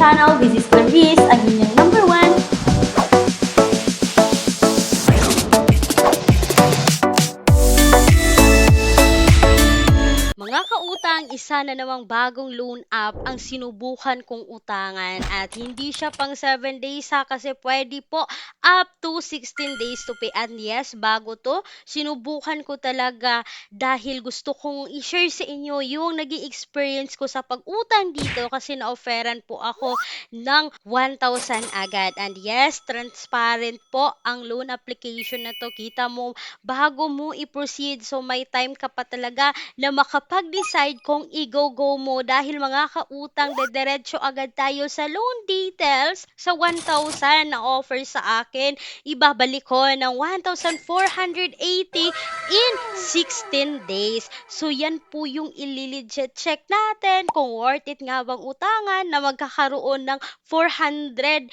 channel. This is Clarice, ang inyong number one. Mga kautang, isa na namang bagong loan app ang sinubukan kong utangan at hindi siya pang 7 days ha kasi pwede po up to 16 days to pay. And yes, bago to, sinubukan ko talaga dahil gusto kong i-share sa inyo yung naging experience ko sa pag-utang dito kasi na-offeran po ako ng 1,000 agad. And yes, transparent po ang loan application na to. Kita mo, bago mo i-proceed, so may time ka pa talaga na makapag-decide kung i-go-go mo dahil mga kautang, dediretso agad tayo sa loan details sa 1,000 na offer sa akin. Ibabalik ko ng 1,480 in 16 days. So yan po yung ililigit check natin kung worth it nga bang utangan na magkakaroon ng 480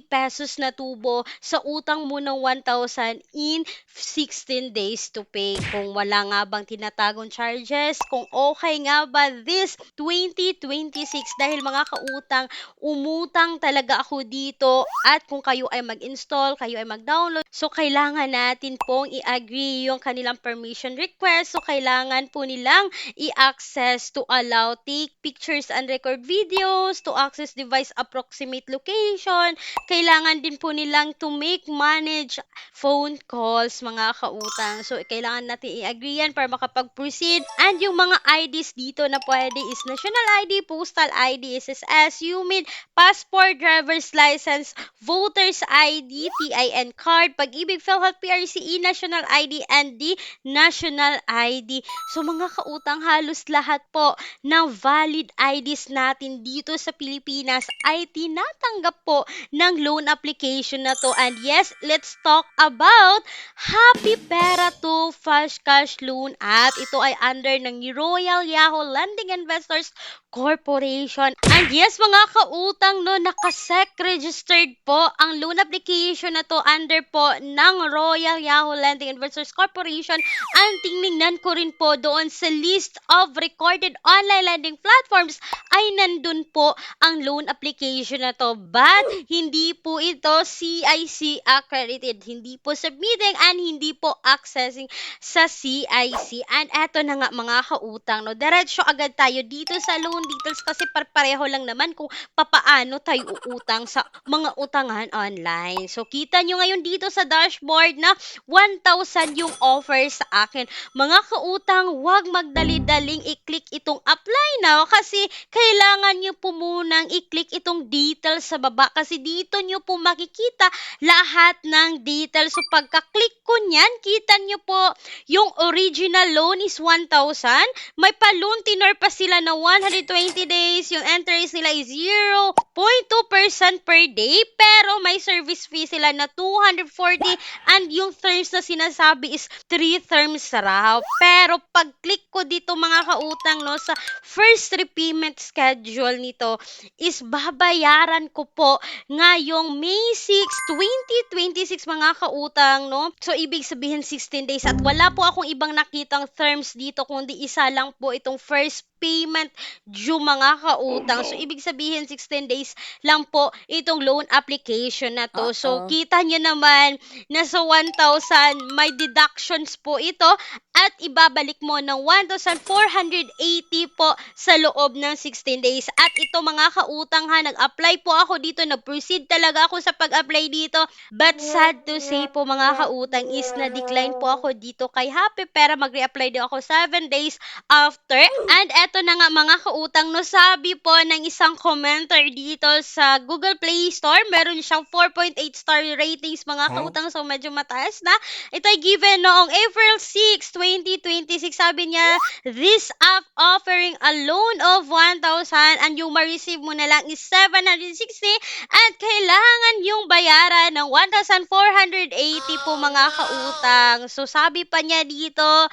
pesos na tubo sa utang mo ng 1,000 in 16 days to pay. Kung wala nga bang tinatagong charges, kung okay nga ba this 2026 dahil mga kautang, umutang talaga ako dito at kung kayo ay mag-install, kayo ay mag-download, so kailangan natin pong i-agree yung kanilang permission request, so kailangan po nilang i-access to allow take pictures and record videos, to access device approximate location, kailangan din po nilang to make manage phone calls, mga kautang. So, kailangan natin i-agree yan para makapag-proceed. And yung mga IDs dito na pwede is National ID, Postal ID, SSS, UMID, Passport, Driver's License, Voters ID, TIN Card, Pag-ibig, PhilHealth, PRCE, National ID, and the National ID. So, mga kautang, halos lahat po ng valid IDs natin dito sa Pilipinas ay tinatanggap po ng loan application na to. And yes, let's talk about Happy Pera 2 Fast Cash Loan App. Ito ay under ng Royal Yahoo Lending Investors Corporation. And yes, mga kautang, no, nakasec registered po ang loan application na to under po ng Royal Yahoo Lending Investors Corporation. Ang tingnan ko rin po doon sa list of recorded online lending platforms ay nandun po ang loan application na to. But hindi po ito CIC accredited. Hindi po submitting and hindi po accessing sa CIC. And eto na nga mga kautang, no, diretso agad tayo dito sa loan details kasi pareho lang naman kung papaano tayo uutang sa mga utangan online. So kita nyo ngayon dito sa dashboard na 1,000 yung offer sa akin. Mga kautang, huwag magdali-daling i-click itong apply now kasi kailangan nyo po munang i-click itong details sa baba kasi dito nyo po makikita lahat ng details. So pagka-click ko nyan, kita nyo po yung original loan is 1,000. May pa-loan tenor pa sila na 120 days. Yung interest nila is 0.2% per day pero may service fee sila na 240 and yung terms na sinasabi is 3 terms raw. Pero pag-click ko dito mga kautang, no, sa first repayment schedule nito is babayaran ko po ngayong May 6, 2026 mga kautang, no? So ibig sabihin 16 days at wala po akong ibang nakitang terms dito kundi isa lang po itong first payment due mga kautang. So ibig sabihin 16 days lang po itong loan application na to. So kita nyo naman na sa 1,000 may deductions po ito at ibabalik mo ng 1,480 po sa loob ng 16 days. At ito mga kautang ha, nag-apply po ako dito, nag-proceed talaga ako sa pag-apply dito. But sad to say po mga kautang is na-decline po ako dito kay Happy Pera. Mag-re-apply din ako 7 days after. And eto na nga mga kautang, no, sabi po ng isang commenter dito sa Google Play Store, meron siyang 4.8 star ratings mga kautang, so medyo mataas na. Ito ay given noong April 6, 2026. Sabi niya, this app offering a loan of 1,000 and yung ma-receive mo na lang is 760 at kailangan yung bayaran ng 1,480 po mga kautang. So sabi pa niya dito,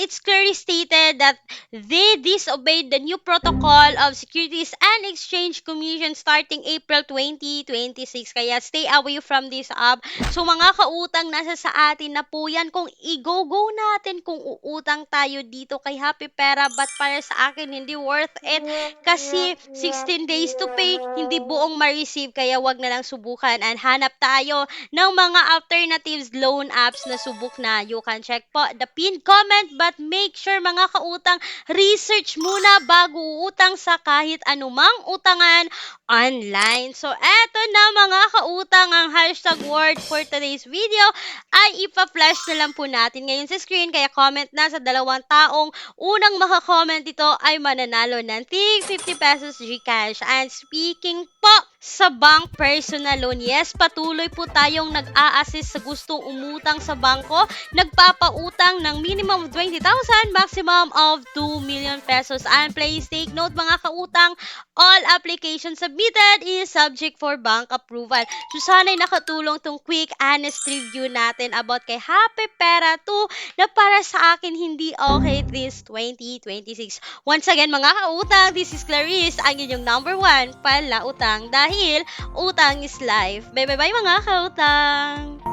it's clearly stated that they disobeyed the new protocol of Securities and Exchange Commission starting April 2026. Kaya stay away from this app. So mga kautang, nasa sa atin na po yan kung i-go-go natin kung uutang tayo dito kay Happy Pera, but para sa akin hindi worth it kasi 16 days to pay, hindi buong ma-receive, kaya wag na lang subukan and hanap tayo ng mga alternatives loan apps na subok na. You can check po the pinned comment, but make sure mga kautang, research muna bago uutang sa kahit anumang utangan online. So eto na mga kautang, ang hashtag word for today's video ay ipa-flash na lang po natin ngayon sa screen, kaya comment na sa dalawang taong unang makakomment ito ay mananalo ng tig 50 pesos GCash. And speaking po sa bank personal loan, yes, patuloy po tayong nag-a-assist sa gustong umutang sa bangko. Nagpapautang ng minimum of 20,000, maximum of 2 million pesos. And please take note mga kautang, all applications submitted is subject for bank approval. So sana'y nakatulong tong quick honest review natin about kay Happy Pera 2 na para sa akin hindi okay this 2026. Once again mga kautang, this is Clarice, ang inyong number 1 palautang dahil utang is life. Bye bye bye mga kautang!